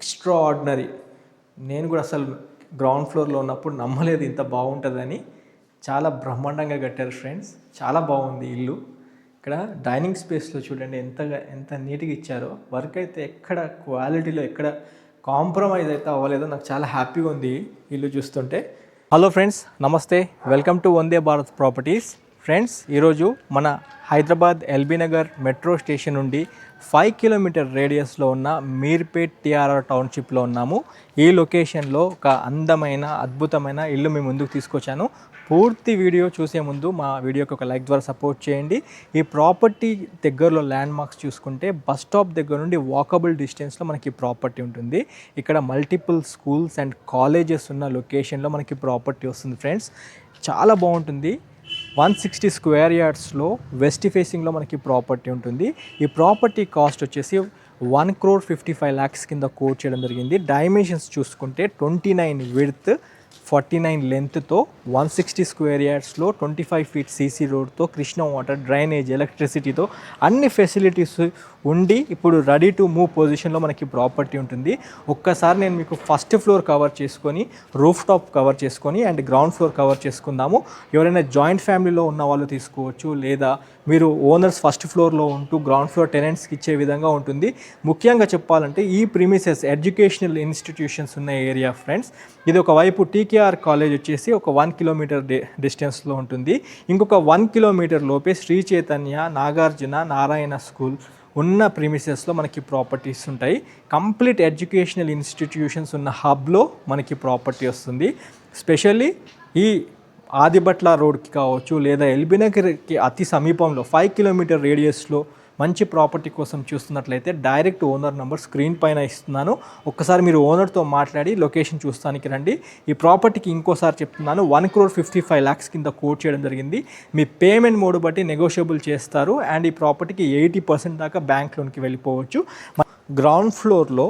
Extra ordinary. నేను కూడా అసలు గ్రౌండ్ ఫ్లోర్లో ఉన్నప్పుడు నమ్మలేదు ఇంత బాగుంటుందని. చాలా బ్రహ్మాండంగా కట్టారు ఫ్రెండ్స్, చాలా బాగుంది ఇల్లు. ఇక్కడ డైనింగ్ స్పేస్లో చూడండి ఎంత నీట్గా ఇచ్చారో. వర్క్ అయితే ఎక్కడ క్వాలిటీలో ఎక్కడ కాంప్రమైజ్ అయితే అవ్వలేదో. నాకు చాలా హ్యాపీగా ఉంది ఇల్లు చూస్తుంటే. హలో ఫ్రెండ్స్, నమస్తే, welcome to Vande Bharat properties. Friends, ఈరోజు మన Hyderabad LB Nagar metro station నుండి 5 కిలోమీటర్ రేడియస్లో ఉన్న మీర్పేట్ టీఆర్ఆర్ టౌన్షిప్లో ఉన్నాము. ఈ లొకేషన్లో ఒక అందమైన అద్భుతమైన ఇల్లు మీ ముందుకు తీసుకొచ్చాను. పూర్తి వీడియో చూసే ముందు మా వీడియోకి ఒక లైక్ ద్వారా సపోర్ట్ చేయండి. ఈ ప్రాపర్టీ దగ్గరలో ల్యాండ్ మార్క్స్ చూసుకుంటే బస్ స్టాప్ దగ్గర నుండి వాకబుల్ డిస్టెన్స్లో మనకి ప్రాపర్టీ ఉంటుంది. ఇక్కడ మల్టిపుల్ స్కూల్స్ అండ్ కాలేజెస్ ఉన్న లొకేషన్లో మనకి ప్రాపర్టీ వస్తుంది ఫ్రెండ్స్. చాలా బాగుంటుంది. 160 స్క్వేర్ యార్డ్స్లో వెస్ట్ ఫేసింగ్లో మనకి ప్రాపర్టీ ఉంటుంది. ఈ ప్రాపర్టీ కాస్ట్ వచ్చేసి 1,55,00,000 కింద కోట్ చేయడం జరిగింది. డైమెన్షన్స్ చూసుకుంటే 29 విడ్త్, 49 లెంత్తో, 160 స్క్వేర్ యార్డ్స్లో 25 ఫీట్ సీసీ రోడ్తో, కృష్ణ వాటర్, డ్రైనేజ్, ఎలక్ట్రిసిటీతో అన్ని ఫెసిలిటీస్ ఉండి ఇప్పుడు రెడీ టు మూవ్ పొజిషన్లో మనకి ప్రాపర్టీ ఉంటుంది. ఒక్కసారి నేను మీకు ఫస్ట్ ఫ్లోర్ కవర్ చేసుకొని, రూఫ్ టాప్ కవర్ చేసుకొని అండ్ గ్రౌండ్ ఫ్లోర్ కవర్ చేసుకుందాము. ఎవరైనా జాయింట్ ఫ్యామిలీలో ఉన్న వాళ్ళు తీసుకోవచ్చు, లేదా మీరు ఓనర్స్ ఫస్ట్ ఫ్లోర్లో ఉంటూ గ్రౌండ్ ఫ్లోర్ టెనెంట్స్కి ఇచ్చే విధంగా ఉంటుంది. ముఖ్యంగా చెప్పాలంటే ఈ ప్రిమిసెస్ ఎడ్యుకేషనల్ ఇన్స్టిట్యూషన్స్ ఉన్న ఏరియా ఫ్రెండ్స్. ఇది ఒకవైపు టీకేఆర్ కాలేజ్ వచ్చేసి ఒక 1 కిలోమీటర్ డిస్టెన్స్లో ఉంటుంది. ఇంకొక 1 కిలోమీటర్ లోపే శ్రీ చైతన్య, నాగార్జున, నారాయణ స్కూల్ ఉన్న ప్రిమిసెస్లో మనకి ప్రాపర్టీస్ ఉంటాయి. కంప్లీట్ ఎడ్యుకేషనల్ ఇన్స్టిట్యూషన్స్ ఉన్న హబ్లో మనకి ప్రాపర్టీ వస్తుంది. స్పెషల్లీ ఈ ఆదిబట్ల రోడ్కి కావచ్చు, లేదా ఎల్బీ నగర్కి అతి సమీపంలో 5 కిలోమీటర్ రేడియస్లో మంచి ప్రాపర్టీ కోసం చూస్తున్నట్లయితే డైరెక్ట్ ఓనర్ నెంబర్ స్క్రీన్ పైన ఇస్తున్నాను. ఒక్కసారి మీరు ఓనర్తో మాట్లాడి లొకేషన్ చూస్తానికి రండి. ఈ ప్రాపర్టీకి ఇంకోసారి చెప్తున్నాను, 1,55,00,000 కింద కోట్ చేయడం జరిగింది. మీ పేమెంట్ మోడ్ బట్టి నెగోషియబుల్ చేస్తారు అండ్ ఈ ప్రాపర్టీకి 80% దాకా బ్యాంక్ లోన్కి వెళ్ళిపోవచ్చు. గ్రౌండ్ ఫ్లోర్లో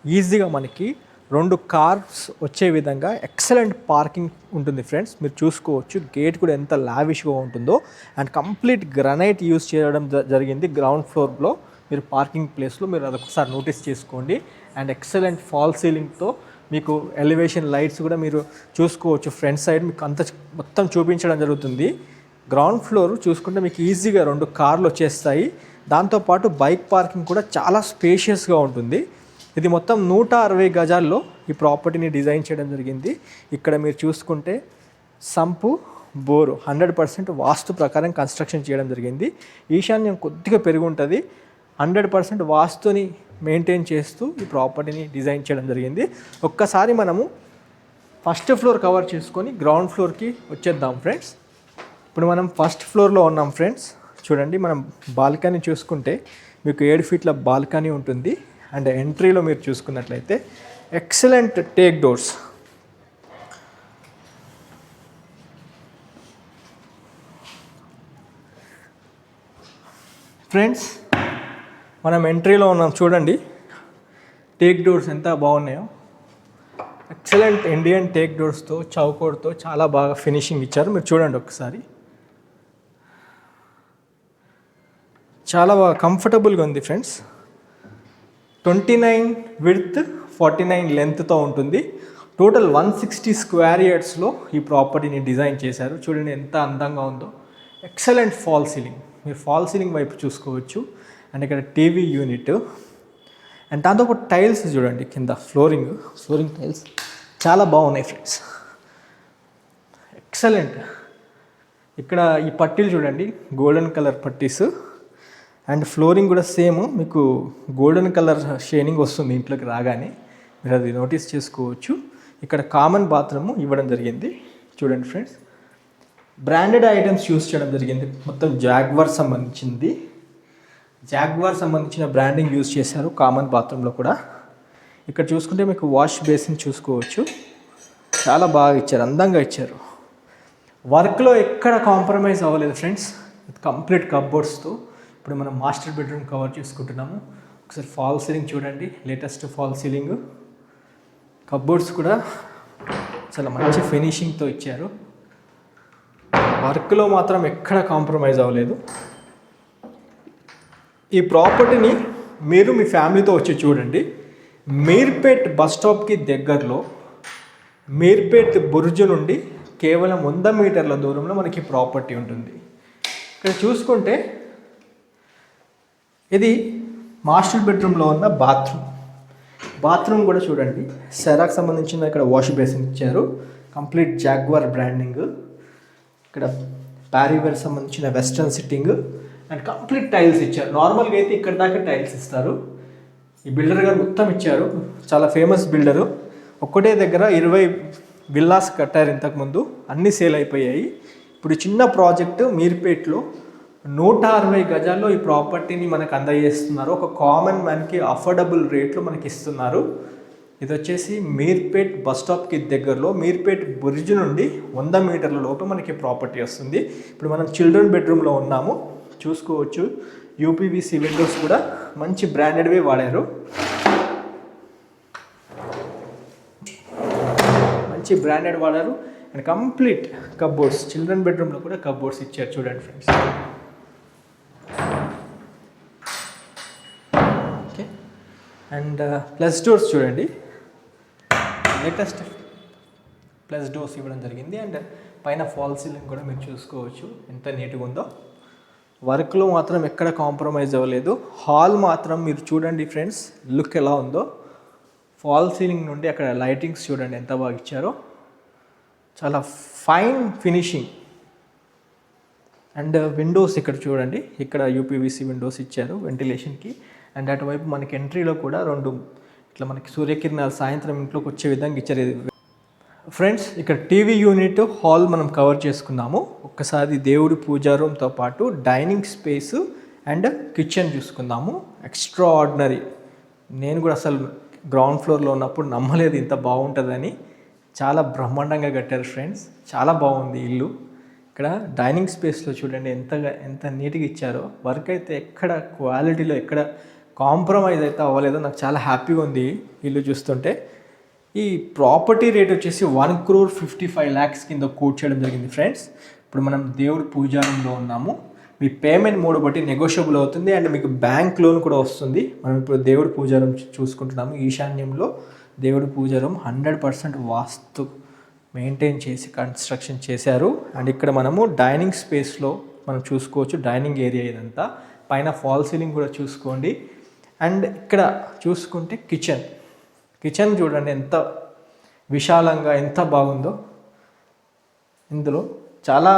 ఈజీగా మనకి 2 కార్స్ వచ్చే విధంగా ఎక్సలెంట్ పార్కింగ్ ఉంటుంది ఫ్రెండ్స్. మీరు చూసుకోవచ్చు గేట్ కూడా ఎంత లావిష్గా ఉంటుందో. అండ్ కంప్లీట్ గ్రనైట్ యూస్ చేయడం జరిగింది గ్రౌండ్ ఫ్లోర్లో. మీరు పార్కింగ్ ప్లేస్లో మీరు అదొకసారి నోటీస్ చేసుకోండి. అండ్ ఎక్సలెంట్ ఫాల్ సీలింగ్తో మీకు ఎలివేషన్ లైట్స్ కూడా మీరు చూసుకోవచ్చు. ఫ్రంట్ సైడ్ మీకు అంత మొత్తం చూపించడం జరుగుతుంది. గ్రౌండ్ ఫ్లోర్ చూసుకుంటే మీకు ఈజీగా 2 కార్లు వచ్చేస్తాయి. దాంతోపాటు బైక్ పార్కింగ్ కూడా చాలా స్పేషియస్గా ఉంటుంది. ఇది మొత్తం 160 గజాల్లో ఈ ప్రాపర్టీని డిజైన్ చేయడం జరిగింది. ఇక్కడ మీరు చూసుకుంటే సంపు, బోరు 100% వాస్తు ప్రకారం కన్స్ట్రక్షన్ చేయడం జరిగింది. ఈశాన్యం కొద్దిగా పెరిగి ఉంటుంది. 100% వాస్తుని మెయింటైన్ చేస్తూ ఈ ప్రాపర్టీని డిజైన్ చేయడం జరిగింది. ఒక్కసారి మనము ఫస్ట్ ఫ్లోర్ కవర్ చేసుకొని గ్రౌండ్ ఫ్లోర్కి వచ్చేద్దాం ఫ్రెండ్స్. ఇప్పుడు మనం ఫస్ట్ ఫ్లోర్లో ఉన్నాం ఫ్రెండ్స్. చూడండి, మనం బాల్కనీ చూసుకుంటే మీకు 7 ఫీట్ల బాల్కనీ ఉంటుంది. అండ్ ఎంట్రీలో మీరు చూసుకున్నట్లయితే ఎక్సలెంట్ టేక్ డోర్స్. ఫ్రెండ్స్, మనం ఎంట్రీలో ఉన్నాం. చూడండి టేక్ డోర్స్ ఎంత బాగున్నాయో. ఎక్సలెంట్ ఇండియన్ టేక్ డోర్స్తో, చౌకోడ్తో చాలా బాగా ఫినిషింగ్ ఇచ్చారు. మీరు చూడండి ఒకసారి. చాలా బాగా కంఫర్టబుల్గా ఉంది ఫ్రెండ్స్. 29 విడ్త్, 49 లెంత్తో ఉంటుంది. టోటల్ 160 స్క్వేర్ యార్డ్స్లో ఈ ప్రాపర్టీని డిజైన్ చేశారు. చూడండి ఎంత అందంగా ఉందో. Excellent fall ceiling. మీరు ఫాల్ సీలింగ్ వైపు చూసుకోవచ్చు. అండ్ ఇక్కడ టీవీ యూనిట్ అండ్ దాంతోపాటు టైల్స్ చూడండి. కింద ఫ్లోరింగ్ టైల్స్ చాలా బాగున్నాయి ఫ్రెండ్స్. ఎక్సలెంట్. ఇక్కడ ఈ పట్టీలు చూడండి, గోల్డెన్ కలర్ పట్టీస్. అండ్ ఫ్లోరింగ్ కూడా సేమ్ మీకు గోల్డెన్ కలర్ షేడింగ్ వస్తుంది ఇంట్లోకి రాగానే. మీరు అది నోటీస్ చేసుకోవచ్చు. ఇక్కడ కామన్ బాత్రూమ్ ఇవ్వడం జరిగింది. చూడండి ఫ్రెండ్స్, బ్రాండెడ్ ఐటమ్స్ యూస్ చేయడం జరిగింది. మొత్తం జాగ్వార్ సంబంధించిన బ్రాండింగ్ యూస్ చేశారు కామన్ బాత్రూంలో కూడా. ఇక్కడ చూసుకుంటే మీకు వాష్ బేసిన్ చూసుకోవచ్చు. చాలా బాగా ఇచ్చారు, అందంగా ఇచ్చారు. వర్క్లో ఎక్కడ కాంప్రమైజ్ అవ్వలేదు ఫ్రెండ్స్. కంప్లీట్ కప్బోర్డ్స్తో ఇప్పుడు మనం మాస్టర్ బెడ్రూమ్ కవర్ చేసుకుంటున్నాము. ఒకసారి ఫాల్ సీలింగ్ చూడండి, లేటెస్ట్ ఫాల్ సీలింగ్. కప్బోర్డ్స్ కూడా చాలా మంచి ఫినిషింగ్తో ఇచ్చారు. వర్క్లో మాత్రం ఎక్కడ కాంప్రమైజ్ అవ్వలేదు. ఈ ప్రాపర్టీని మీరు మీ ఫ్యామిలీతో వచ్చి చూడండి. మీర్పేట్ బస్ స్టాప్కి దగ్గరలో మీర్పేట్ బుర్జు నుండి కేవలం 100 మీటర్ల దూరంలో మనకి ప్రాపర్టీ ఉంటుంది. ఇక్కడ చూసుకుంటే ఇది మాస్టర్ బెడ్రూమ్లో ఉన్న బాత్రూమ్ కూడా చూడండి. సెరాకు సంబంధించిన ఇక్కడ వాష్ బేసిన్ ఇచ్చారు. Complete jaguar branding. ఇక్కడ ప్యారీవేర్ సంబంధించిన western sitting and complete tiles ఇచ్చారు. నార్మల్గా అయితే ఇక్కడ దాకా టైల్స్ ఇస్తారు. ఈ బిల్డర్ గారు మొత్తం ఇచ్చారు. చాలా ఫేమస్ బిల్డరు. ఒక్కటే దగ్గర 20 విల్లాస్ కట్టారు ఇంతకుముందు. అన్నీ సేల్ అయిపోయాయి. ఇప్పుడు చిన్న ప్రాజెక్టు మీర్పేట్లో 160 గజాల్లో ఈ ప్రాపర్టీని మనకు అందజేస్తున్నారు. ఒక కామన్ మ్యాన్కి అఫోర్డబుల్ రేట్లో మనకి ఇస్తున్నారు. ఇది వచ్చేసి మీర్పేట్ బస్ స్టాప్కి దగ్గరలో మీర్పేట్ బుర్జ్ నుండి 100 మీటర్ల లోపు మనకి ప్రాపర్టీ వస్తుంది. ఇప్పుడు మనం చిల్డ్రన్ బెడ్రూమ్లో ఉన్నాము, చూసుకోవచ్చు. యూపీవీసీ విండోస్ కూడా మంచి బ్రాండెడ్వే వాడారు. మంచి బ్రాండెడ్ వాడారు అండ్ కంప్లీట్ కప్బోర్డ్స్. చిల్డ్రన్ బెడ్రూమ్లో కూడా కప్బోర్డ్స్ ఇచ్చారు చూడండి friends. Okay, and plus doors చూడండి. లేటెస్ట్ ప్లస్ డోర్స్ ఇవ్వడం జరిగింది. అండ్ పైన ఫాల్ సీలింగ్ కూడా మీరు చూసుకోవచ్చు ఎంత నీట్గా ఉందో. వర్క్లో మాత్రం ఎక్కడ కాంప్రమైజ్ అవ్వలేదు. హాల్ మాత్రం మీరు చూడండి ఫ్రెండ్స్, లుక్ ఎలా ఉందో. ఫాల్ సీలింగ్ నుండి అక్కడ లైటింగ్స్ చూడండి ఎంత బాగా ఇచ్చారో. చాలా ఫైన్ ఫినిషింగ్. అండ్ విండోస్ ఇక్కడ చూడండి, ఇక్కడ యూపీవీసీ విండోస్ ఇచ్చారు వెంటిలేషన్కి. అండ్ అటువైపు మనకి ఎంట్రీలో కూడా 2 ఇట్లా మనకి సూర్యకిరణాలు సాయంత్రం ఇంట్లోకి వచ్చే విధంగా ఇచ్చారు. ఫ్రెండ్స్, ఇక్కడ టీవీ యూనిట్, హాల్ మనం కవర్ చేసుకున్నాము. ఒక్కసారి దేవుడి పూజా రూమ్తో పాటు డైనింగ్ స్పేస్ అండ్ కిచెన్ చూసుకుందాము. Extraordinary. నేను కూడా అసలు గ్రౌండ్ ఫ్లోర్లో ఉన్నప్పుడు నమ్మలేదు ఇంత బాగుంటుందని. చాలా బ్రహ్మాండంగా కట్టారు ఫ్రెండ్స్. చాలా బాగుంది ఇల్లు. ఇక్కడ డైనింగ్ స్పేస్లో చూడండి ఎంత నీట్గా ఇచ్చారో. వర్క్ అయితే ఎక్కడ క్వాలిటీలో ఎక్కడ కాంప్రమైజ్ అయితే అవ్వలేదో. నాకు చాలా హ్యాపీగా ఉంది ఇల్లు చూస్తుంటే. ఈ ప్రాపర్టీ రేట్ వచ్చేసి 1,55,00,000 కింద కోట్ చేయడం జరిగింది ఫ్రెండ్స్. ఇప్పుడు మనం దేవుడి పూజారంలో ఉన్నాము. మీ పేమెంట్ మోడ్ బట్టి నెగోషియబుల్ అవుతుంది అండ్ మీకు బ్యాంక్ లోన్ కూడా వస్తుంది. మనం ఇప్పుడు దేవుడి పూజారం చూసుకుంటున్నాము. ఈశాన్యంలో దేవుడి పూజారం 100% వాస్తు మెయింటైన్ చేసి కన్స్ట్రక్షన్ చేశారు. అండ్ ఇక్కడ మనము డైనింగ్ స్పేస్లో మనం చూసుకోవచ్చు. డైనింగ్ ఏరియా ఇదంతా. పైన ఫాల్ సీలింగ్ కూడా చూసుకోండి. అండ్ ఇక్కడ చూసుకుంటే కిచెన్ చూడండి ఎంత విశాలంగా ఎంత బాగుందో. ఇందులో చాలా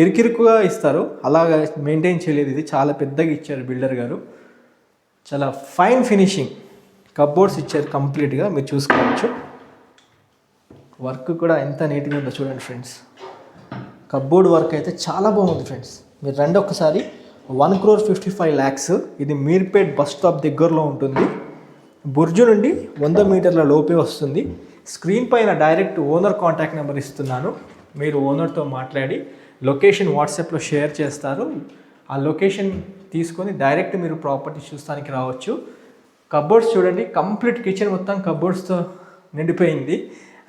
ఇరుకిరుకుగా ఇస్తారు, అలాగా మెయింటైన్ చేయలేదు. ఇది చాలా పెద్దగా ఇచ్చారు బిల్డర్ గారు. చాలా ఫైన్ ఫినిషింగ్. కప్బోర్డ్స్ ఇచ్చారు కంప్లీట్గా, మీరు చూసుకోవచ్చు. వర్క్ కూడా ఎంత నీట్గా ఉందో చూడండి ఫ్రెండ్స్. కప్బోర్డ్ వర్క్ అయితే చాలా బాగుంది ఫ్రెండ్స్. మీరు రండి ఒక్కసారి. 1,55,00,000. ఇది మీర్పేట్ బస్ స్టాప్ దగ్గరలో ఉంటుంది. బుర్జు నుండి 100 మీటర్ల లోపే వస్తుంది. స్క్రీన్ పైన డైరెక్ట్ ఓనర్ కాంటాక్ట్ నెంబర్ ఇస్తున్నాను. మీరు ఓనర్తో మాట్లాడి లొకేషన్ వాట్సాప్లో షేర్ చేస్తారు. ఆ లొకేషన్ తీసుకొని డైరెక్ట్ మీరు ప్రాపర్టీ చూస్తానికి రావచ్చు. కబోర్డ్స్ చూడండి, కంప్లీట్ కిచెన్ మొత్తం కబోర్డ్స్తో నిండిపోయింది.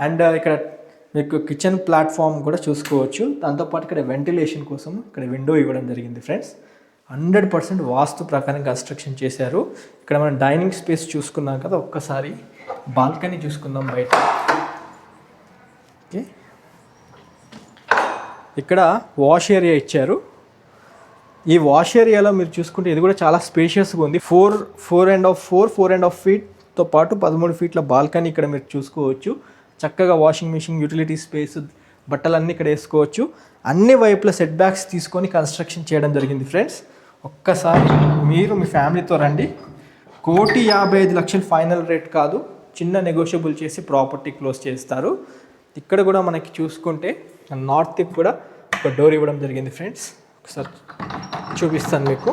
అండ్ ఇక్కడ మీకు కిచెన్ ప్లాట్ఫామ్ కూడా చూసుకోవచ్చు. దాంతోపాటు ఇక్కడ వెంటిలేషన్ కోసం ఇక్కడ విండో ఇవ్వడం జరిగింది ఫ్రెండ్స్. 100% వాస్తు ప్రకారం కన్స్ట్రక్షన్ చేశారు. ఇక్కడ మనం డైనింగ్ స్పేస్ చూసుకున్నాం కదా, ఒక్కసారి బాల్కనీ చూసుకుందాం బయట. ఓకే, ఇక్కడ వాష్ ఏరియా ఇచ్చారు. ఈ వాష్ ఏరియాలో మీరు చూసుకుంటే ఇది కూడా చాలా స్పేషియస్గా ఉంది. 4.5 ఫీట్తో పాటు 13 ఫీట్ల బాల్కనీ ఇక్కడ మీరు చూసుకోవచ్చు. చక్కగా వాషింగ్ మిషన్, యూటిలిటీ స్పేస్, బట్టలన్నీ ఇక్కడ వేసుకోవచ్చు. అన్ని వైపుల సెట్ బ్యాక్స్ తీసుకొని కన్స్ట్రక్షన్ చేయడం జరిగింది ఫ్రెండ్స్. ఒక్కసారి మీరు మీ ఫ్యామిలీతో రండి. 1,55,00,000 ఫైనల్ రేట్ కాదు, చిన్న నెగోషియబుల్ చేసి ప్రాపర్టీ క్లోజ్ చేస్తారు. ఇక్కడ కూడా మనకి చూసుకుంటే నార్త్కి కూడా ఒక డోర్ ఇవ్వడం జరిగింది ఫ్రెండ్స్. ఒకసారి చూపిస్తాను మీకు.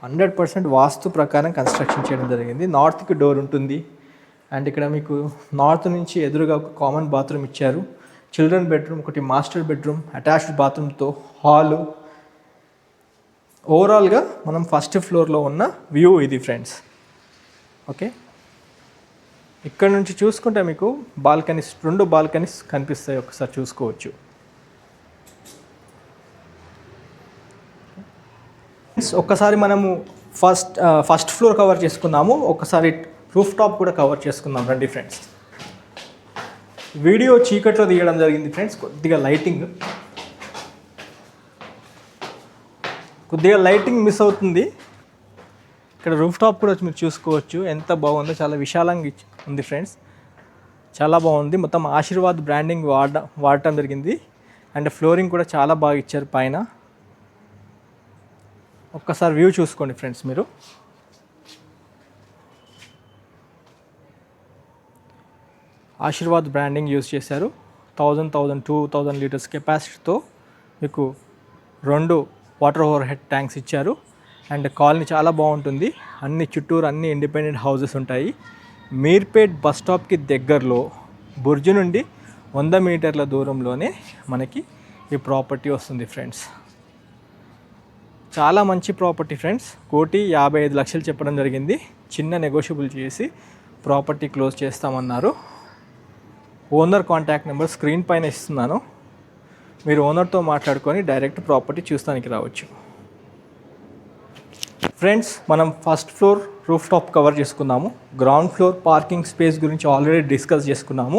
100% వాస్తు ప్రకారం కన్స్ట్రక్షన్ చేయడం జరిగింది. నార్త్కి డోర్ ఉంటుంది. అండ్ ఇక్కడ మీకు నార్త్ నుంచి ఎదురుగా ఒక కామన్ బాత్రూమ్ ఇచ్చారు. చిల్డ్రన్ బెడ్రూమ్, ఒకటి మాస్టర్ బెడ్రూమ్, అటాచ్డ్ బాత్రూమ్తో హాలు. ఓవరాల్గా మనం ఫస్ట్ ఫ్లోర్లో ఉన్న వ్యూ ఇది ఫ్రెండ్స్. ఓకే, ఇక్కడ నుంచి చూసుకుంటే మీకు బాల్కనీస్, 2 బాల్కనీస్ కనిపిస్తాయి. ఒకసారి చూసుకోవచ్చు. ఒక్కసారి మనము ఫస్ట్ ఫ్లోర్ కవర్ చేసుకున్నాము. ఒకసారి రూఫ్ టాప్ కూడా కవర్ చేసుకుందాం రండి ఫ్రెండ్స్. వీడియో చీకట్లో తీయడం జరిగింది ఫ్రెండ్స్, కొద్దిగా లైటింగ్ మిస్ అవుతుంది. ఇక్కడ రూఫ్ టాప్ కూడా మీరు చూసుకోవచ్చు ఎంత బాగుందో, చాలా విశాలంగా ఉంది ఫ్రెండ్స్, చాలా బాగుంది. మొత్తం ఆశీర్వాద్ బ్రాండింగ్ వాడటం జరిగింది. అండ్ ఫ్లోరింగ్ కూడా చాలా బాగా ఇచ్చారు పైన. ఒక్కసారి వ్యూ చూసుకోండి ఫ్రెండ్స్ మీరు. ఆశీర్వాద్ బ్రాండింగ్ యూజ్ చేశారు. 2000 లీటర్స్ కెపాసిటీతో మీకు 2 వాటర్ ఓవర్ హెడ్ ట్యాంక్స్ ఇచ్చారు. అండ్ కాలనీ చాలా బాగుంటుంది. చుట్టూరు అన్ని ఇండిపెండెంట్ హౌసెస్ ఉంటాయి. మీర్పేట్ బస్ స్టాప్కి దగ్గరలో బుర్జు నుండి 100 మీటర్ల దూరంలోనే మనకి ఈ ప్రాపర్టీ వస్తుంది ఫ్రెండ్స్. చాలా మంచి ప్రాపర్టీ ఫ్రెండ్స్. 1,55,00,000 చెప్పడం జరిగింది. చిన్న నెగోషియబుల్ చేసి ప్రాపర్టీ క్లోజ్ చేస్తామన్నారు. ఓనర్ కాంటాక్ట్ నెంబర్ స్క్రీన్ పైన ఇస్తున్నాను. మీరు ఓనర్తో మాట్లాడుకొని డైరెక్ట్ ప్రాపర్టీ చూస్తానికి రావచ్చు. ఫ్రెండ్స్, మనం first floor roof top cover చేసుకున్నాము. గ్రౌండ్ ఫ్లోర్ పార్కింగ్ స్పేస్ గురించి ఆల్రెడీ డిస్కస్ చేసుకున్నాము.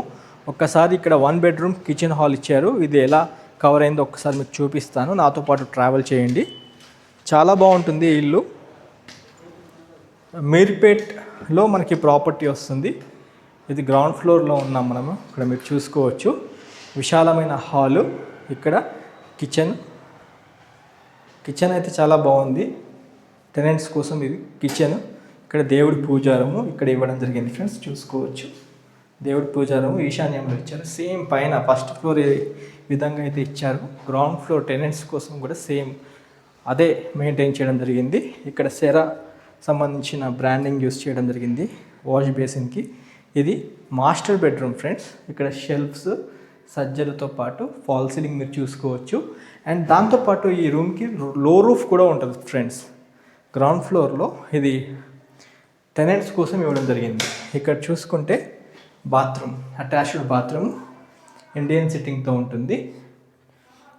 ఒక్కసారి ఇక్కడ 1 బెడ్రూమ్ కిచెన్ హాల్ ఇచ్చారు. ఇది ఎలా కవర్ అయిందో ఒక్కసారి మీకు చూపిస్తాను. నాతో పాటు ట్రావెల్ చేయండి. చాలా బాగుంటుంది ఈ ఇల్లు. మీర్పేట్లో మనకి ప్రాపర్టీ వస్తుంది. ఇది గ్రౌండ్ ఫ్లోర్లో ఉన్నాం మనము. ఇక్కడ మీరు చూసుకోవచ్చు విశాలమైన హాలు. ఇక్కడ కిచెన్ అయితే చాలా బాగుంది. టెనెంట్స్ కోసం ఇది కిచెన్. ఇక్కడ దేవుడి పూజారము ఇక్కడ ఇవ్వడం జరిగింది ఫ్రెండ్స్, చూసుకోవచ్చు. దేవుడి పూజారము ఈశాన్యంలో ఇచ్చారు. సేమ్ పైన ఫస్ట్ ఫ్లోర్ ఏ విధంగా అయితే ఇచ్చారు, గ్రౌండ్ ఫ్లోర్ టెనెంట్స్ కోసం కూడా సేమ్ అదే మెయింటైన్ చేయడం జరిగింది. ఇక్కడ సెరా సంబంధించిన బ్రాండింగ్ యూస్ చేయడం జరిగింది వాష్ బేసిన్కి. ఇది మాస్టర్ బెడ్రూమ్ ఫ్రెండ్స్. ఇక్కడ షెల్ఫ్స్ సజ్జలతో పాటు ఫాల్ సీలింగ్ మీరు చూసుకోవచ్చు. అండ్ దాంతోపాటు ఈ రూమ్కి లో రూఫ్ కూడా ఉంటుంది ఫ్రెండ్స్. గ్రౌండ్ ఫ్లోర్లో ఇది టెనెంట్స్ కోసం ఇవ్వడం జరిగింది. ఇక్కడ చూసుకుంటే బాత్రూమ్, అటాచ్డ్ బాత్రూమ్, ఇండియన్ సిట్టింగ్తో ఉంటుంది.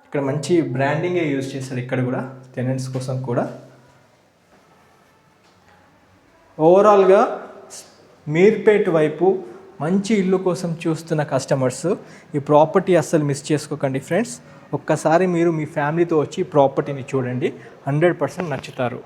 ఇక్కడ మంచి బ్రాండింగే యూజ్ చేశారు ఇక్కడ కూడా టెనెంట్స్ కోసం కూడా. ఓవరాల్గా మీర్పేట్ వైపు మంచి ఇల్లు కోసం చూస్తున్న కస్టమర్స్ ఈ ప్రాపర్టీ అస్సలు మిస్ చేసుకోకండి ఫ్రెండ్స్. ఒక్కసారి మీరు మీ ఫ్యామిలీతో వచ్చి ప్రాపర్టీని చూడండి, 100% నచ్చుతారు.